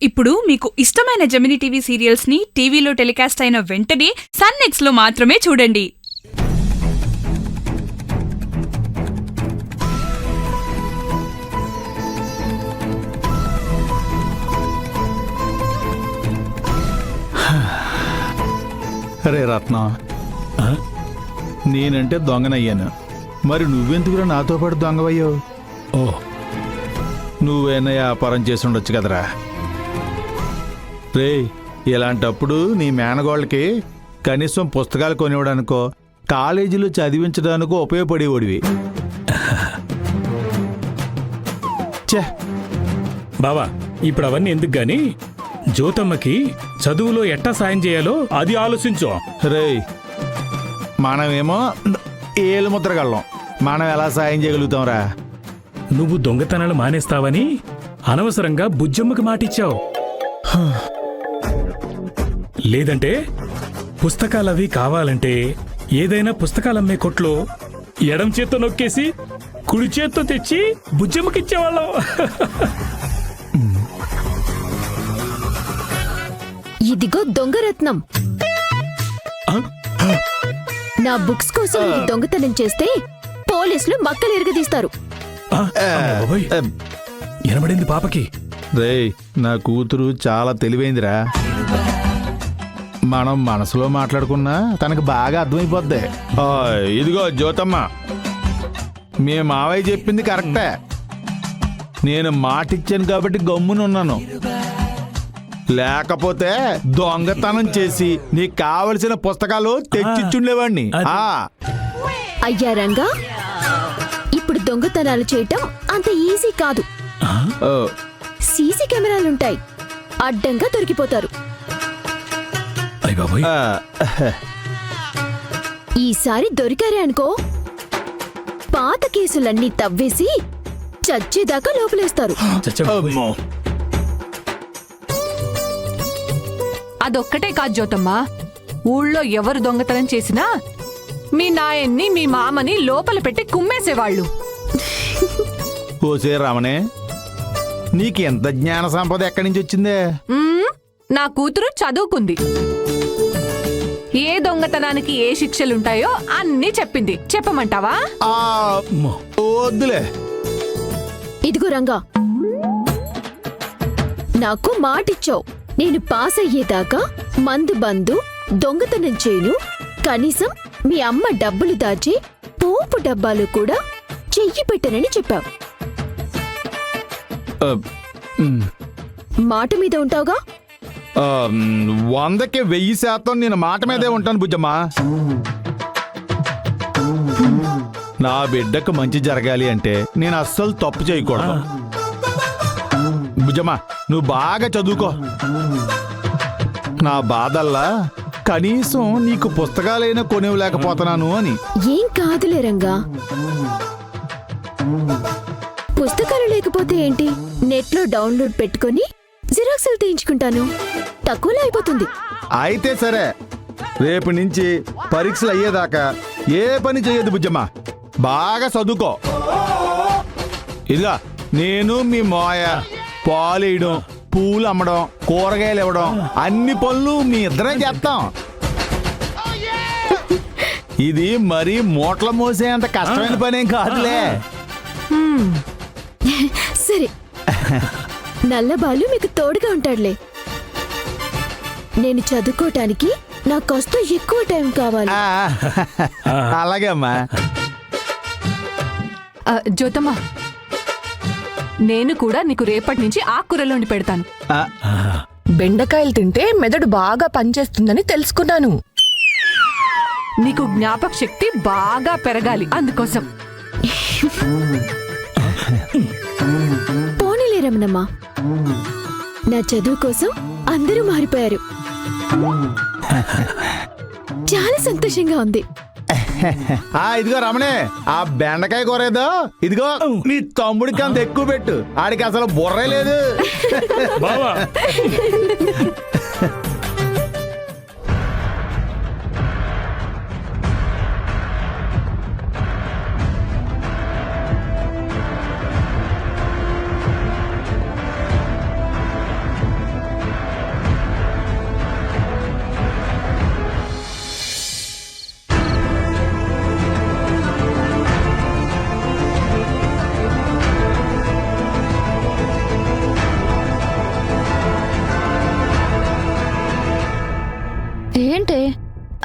ఇప్పుడు మీకు ఇష్టమైన జెమినీ టీవీ సీరియల్స్ ని టీవీలో టెలికాస్ట్ అయిన వెంటనే సన్ నెక్స్ట్ లో మాత్రమే చూడండి. అరే రత్నం, నేనంటే దొంగనయ్యాను, మరి నువ్వెందుకురా నాతో పాటు దొంగవయ్యో? ఓ, నువ్వేనా వ్యాపారం చేసి ఉండొచ్చు కదరా. రే, ఇలాంటప్పుడు నీ మేనగోళ్ళకి కనీసం పుస్తకాలు కొనివ్వడానికో కాలేజీలో చదివించడానికో ఉపయోగపడేవాడివి. ఛే బావా, ఇప్పుడు అవన్నీ ఎందుకు గాని జ్యోతమ్మకి చదువులో ఎట్టా సాయం చేయాలో అది ఆలోచించు. రే, మనమేమో ఏలు ముద్రగళ్ళం, మనం ఎలా సాయం చేయగలుగుతాంరా? నువ్వు దొంగతనాలు మానేస్తావని అనవసరంగా బుజ్జమ్మకి మాటిచ్చావు. లేదంటే పుస్తకాలవి కావాలంటే ఏదైనా పుస్తకాలమ్మే కొట్లో ఎడం చేత్తో నొక్కేసి కుడి చేత్తో తెచ్చి బుజ్జమ్మకిచ్చేవాళ్ళం. ఇదిగో దొంగరత్నం. నా బుక్స్ కోసం ఈ దొంగతనం చేస్తే పోలీసులు మక్కలు ఎరగదీస్తారు. వినబడింది పాపకి. రే, నా కూతురు చాలా తెలివైందిరా. మనం మనసులో మాట్లాడుకున్నా తనకు బాగా అర్థమైపోద్ది. ఇదిగో జ్యోతమ్మ, మీ మావయ్య చెప్పింది కరెక్టే. నేను మాటిచ్చాను కాబట్టి గమ్మునున్నాను, లేకపోతే దొంగతనం చేసి నీకు కావలసిన పుస్తకాలు తెచ్చిచ్చుండేవాడిని. అయ్యా రంగా, ఇప్పుడు దొంగతనాలు చేయటం అంత ఈజీ కాదు. సీసీ కెమెరాలుంటాయి, అడ్డంగా దొరికిపోతారు. ఈసారి దొరికారే అనుకో, పాత కేసులన్నీ తవ్వేసి చచ్చేదాకా లోపలేస్తారు. అదొక్కటే కాదు జ్యోతమ్మ, ఊళ్ళో ఎవరు దొంగతనం చేసినా మీ నాయన్ని మీ మామని లోపల పెట్టి కుమ్మేసేవాళ్ళు. ఓసే రమణే, నీకు ఎంత జ్ఞాన సంపద ఎక్కడి నుంచి వచ్చిందే? నా కూతురు చదువుకుంది, ఏ దొంగతనానికి ఏ శిక్షలుంటాయో అన్నీ చెప్పింది. చెప్పమంటావా? వద్దులే. ఇదిగో రంగా, నాకు మాటిచ్చావు, నేను పాస్ అయ్యేదాకా మందు బందు దొంగతనం చేయను, కనీసం మీ అమ్మ డబ్బులు దాచి పోపు డబ్బాలు కూడా చెయ్యి పెట్టనని చెప్పావు. మాట మీద ఉంటావుగా? 100కి 1000% నేను మాట మీదే ఉంటాను బుజ్జమ్మా. నా బిడ్డకు మంచి జరగాలి అంటే నేను అస్సలు తప్పు చేయకూడదు. బుజ్జమ్మా, నువ్వు బాగా చదువుకో. నా బాధల్లా కనీసం నీకు పుస్తకాలైనా కొనివ్వలేకపోతున్నాను అని. ఏం కాదులే రంగా, పుస్తకాలు లేకపోతే ఏంటి, నెట్లో డౌన్లోడ్ పెట్టుకుని జిరాక్సులు తీయించుకుంటాను, తక్కువలో అయిపోతుంది. అయితే సరే, రేపు నుంచి పరీక్షలు అయ్యేదాకా ఏ పని చెయ్యదు బుజ్జమ్మా, బాగా చదువుకో. ఇదిగా నేను మీ మోయ పాలేయడం, పూలు అమ్మడం, కూరగాయలు ఇవ్వడం, అన్ని పనులు మీ ఇద్దరే చేస్తాం. ఇది మరీ మూటలు మోసేంత కష్టమైన పనేం కాదులే. సరే, నల్లబాలు మీకు తోడుగా ఉంటాడులే. నేను చదువుకోటానికి నాకు కాస్త ఎక్కువ టైం కావాలి. అలాగే అమ్మా. జ్యోతమ్మ, నేను కూడా నీకు రేపటి నుంచి ఆకుకూరలోని పెడతాను. బెండకాయలు తింటే మెదడు బాగా పనిచేస్తుందని తెలుసుకున్నాను. నీకు జ్ఞాపక శక్తి బాగా పెరగాలి, అందుకోసం. పోనీలే రమణమ్మ, నా చదువు కోసం అందరూ మారిపోయారు. చాలా సంతోషంగా ఉంది. ఇదిగో రమణే, ఆ బెండకాయ కూరేదో ఇదిగో నీ తమ్ముడికి అంత ఎక్కువ పెట్టు, ఆడికి అసలు బుర్రే లేదు. బావా,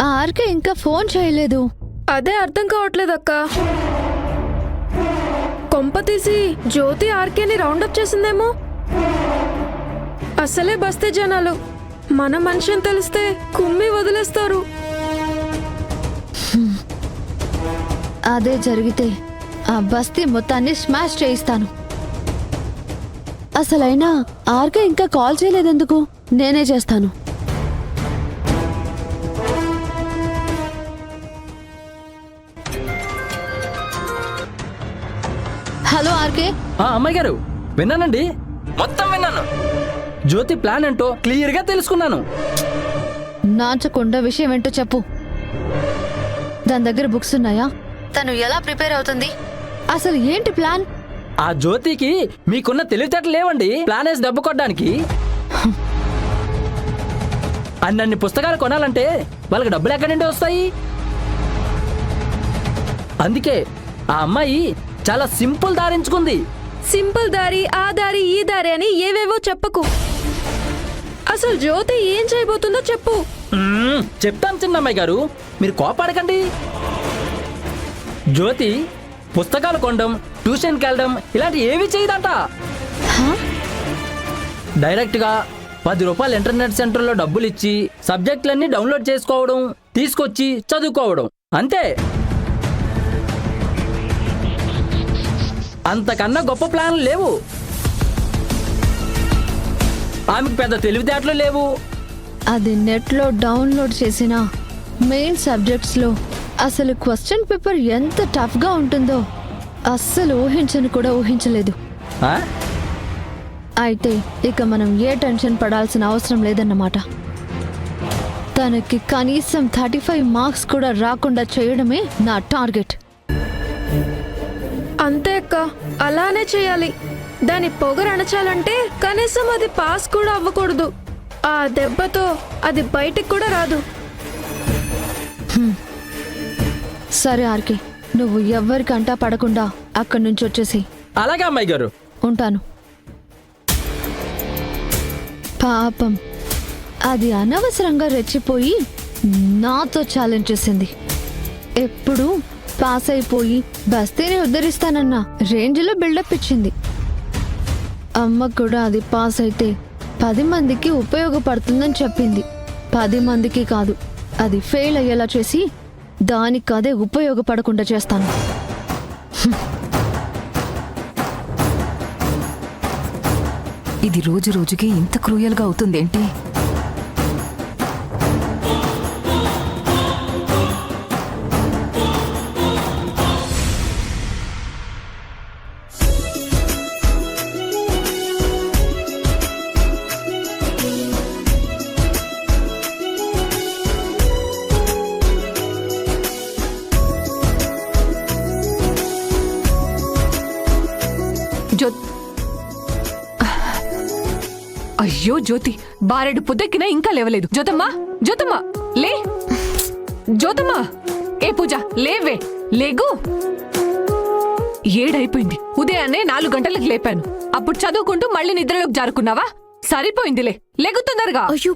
ఆ ఆర్కే ఇంకా ఫోన్ చేయలేదు. అదే అర్థం కావట్లేదు అక్క. కొంప తీసి జ్యోతి ఆర్కేని రౌండప్ చేసిందేమో. అసలే బస్తీ జనాలు మన మనిషి అని తెలిస్తే కుమ్మి వదిలేస్తారు. అదే జరిగితే ఆ బస్తీ మొత్తాన్ని స్మాష్ చేయిస్తాను. అసలైనా ఆర్కే ఇంకా కాల్ చేయలేదెందుకు? నేనే చేస్తాను. Hello RK. అమ్మాయి గారు, విన్నానండి, మొత్తం విన్నాను. జ్యోతి ప్లాన్ ఏంటో క్లియర్గా తెలుసుకున్నాను. నాచకుండా విషయం ఏంటో చెప్పు. దాని దగ్గర బుక్స్ ఉన్నాయా? తను ఎలా ప్రిపేర్ అవుతుంది? అసలు ఏంటి ప్లాన్? ఆ జ్యోతికి మీకున్న తెలివితేటలు లేవండి ప్లాన్ వేసి దెబ్బ కొట్టడానికి. అన్నన్ని పుస్తకాలు కొనాలంటే వాళ్ళకి డబ్బులు ఎక్కడి నుండి వస్తాయి? అందుకే ఆ అమ్మాయి చాలా సింపుల్ దారి ఎంచుకుంది. సింపుల్ దారి, ఆ దారి, ఈ దారి అని ఏవేవో చెప్పకు. అసలు జ్యోతి ఏం చేయబోతుందో చెప్పు. చెప్తాను చిన్నమ్మాయి గారు, మీరు కోపాడకండి. జ్యోతి పుస్తకాలు కొనడం, ట్యూషన్కి వెళ్ళడం ఇలాంటి ఏవి చేయదంట. డైరెక్ట్గా 10 రూపాయలు ఇంటర్నెట్ సెంటర్లో డబ్బులు ఇచ్చి సబ్జెక్టులన్నీ డౌన్లోడ్ చేసుకోవడం, తీసుకొచ్చి చదువుకోవడం, అంతే. అంతకన్నా గొప్ప ప్లాన్లు లేవు. ఆమెకు పెద్ద తెలివితేటలు లేవు. అది నెట్లో డౌన్లోడ్ చేసిన మెయిన్ సబ్జెక్ట్స్లో అసలు క్వశ్చన్ పేపర్ ఎంత టఫ్గా ఉంటుందో అస్సలు ఊహించను కూడా ఊహించలేదు. ఆ? అయితే ఇక మనం ఏ టెన్షన్ పడాల్సిన అవసరం లేదన్నమాట. తనకి కనీసం 35 మార్క్స్ కూడా రాకుండా చేయడమే నా టార్గెట్. అంతే అక్క, అలానే చేయాలి. దాని పొగరు అణచాలంటే కనీసం అది పాస్ కూడా అవ్వకూడదు. ఆ దెబ్బతో అది బయటికి కూడా రాదు. సరే ఆర్కే, నువ్వు ఎవ్వరికంటా పడకుండా అక్కడి నుంచి వచ్చేసి. అలాగే అమ్మాయి గారు. ఉంటాను. పాపం అది అనవసరంగా రెచ్చిపోయి నాతో ఛాలెంజ్ చేసింది. ఎప్పుడు పాస్ అయిపోయి బస్తీని ఉద్ధరిస్తానన్న రేంజ్లో బిల్డప్ ఇచ్చింది. అమ్మ కూడా అది పాస్ అయితే 10 మందికి ఉపయోగపడుతుందని చెప్పింది. 10 మందికి కాదు, అది ఫెయిల్ అయ్యేలా చేసి దానికి అదే ఉపయోగపడకుండా చేస్తాను. ఇది రోజు రోజుకి ఇంత క్రూయల్గా అవుతుందేంటి? అయ్యో జ్యోతి, బారెడు పొద్దెక్కినా ఇంకా లేవలేదు. జ్యోతమ్మా, జ్యోతమ్మా లే. జ్యోతమ్మా, ఏ పూజ లేవే, లేగు. 7 అయిపోయింది. ఉదయాన్నే 4 గంటలకు లేపాను. అప్పుడు చదువుకుంటూ మళ్ళీ నిద్రలోకి జారుకున్నావా? సరిపోయిందిలే, లేగు తొందరగా. అయ్యో,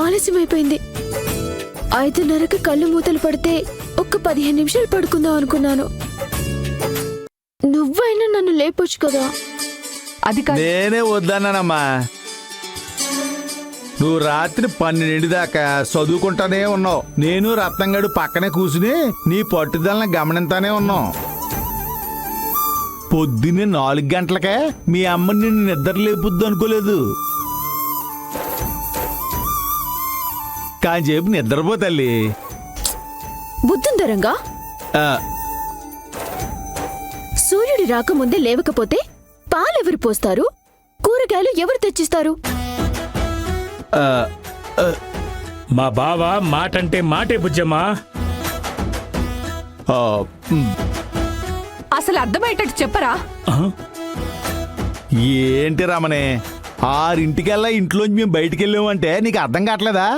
ఆలస్యమైపోయింది. 5:30కి కళ్ళు మూతలు పడితే ఒక్క 15 నిమిషాలు పడుకుందాం అనుకున్నాను. నువ్వైనా నన్ను లేపొచ్చు కదా. అది కాదు, నేనే వద్దన్నానమ్మా. నువ్వు రాత్రి 12 దాకా చదువుకుంటానే ఉన్నావు. నేను రత్నంగడు పక్కనే కూసుని నీ పట్టుదలని గమనింతానే ఉన్నాం. పొద్దున్నే 4 గంటలకే మీ అమ్మ నిన్ను నిద్ర లేపుద్దు అనుకోలేదు. కాసేపు నిద్రపో తల్లి. బుద్ధుందరంగా సూర్యుడి రాకముందే లేవకపోతే పాలెవరు పోస్తారు? కూరగాయలు ఎవరు తెచ్చిస్తారు? మా బావ మాటంటే మాటే బుజ్జమ్మా. అసలు అర్థమయ్యేటట్టు చెప్పరా? ఏంటి రమణే, 6 ఇంటికెల్లా ఇంట్లోంచి మేము బయటికి వెళ్ళామంటే నీకు అర్థం కావట్లేదా?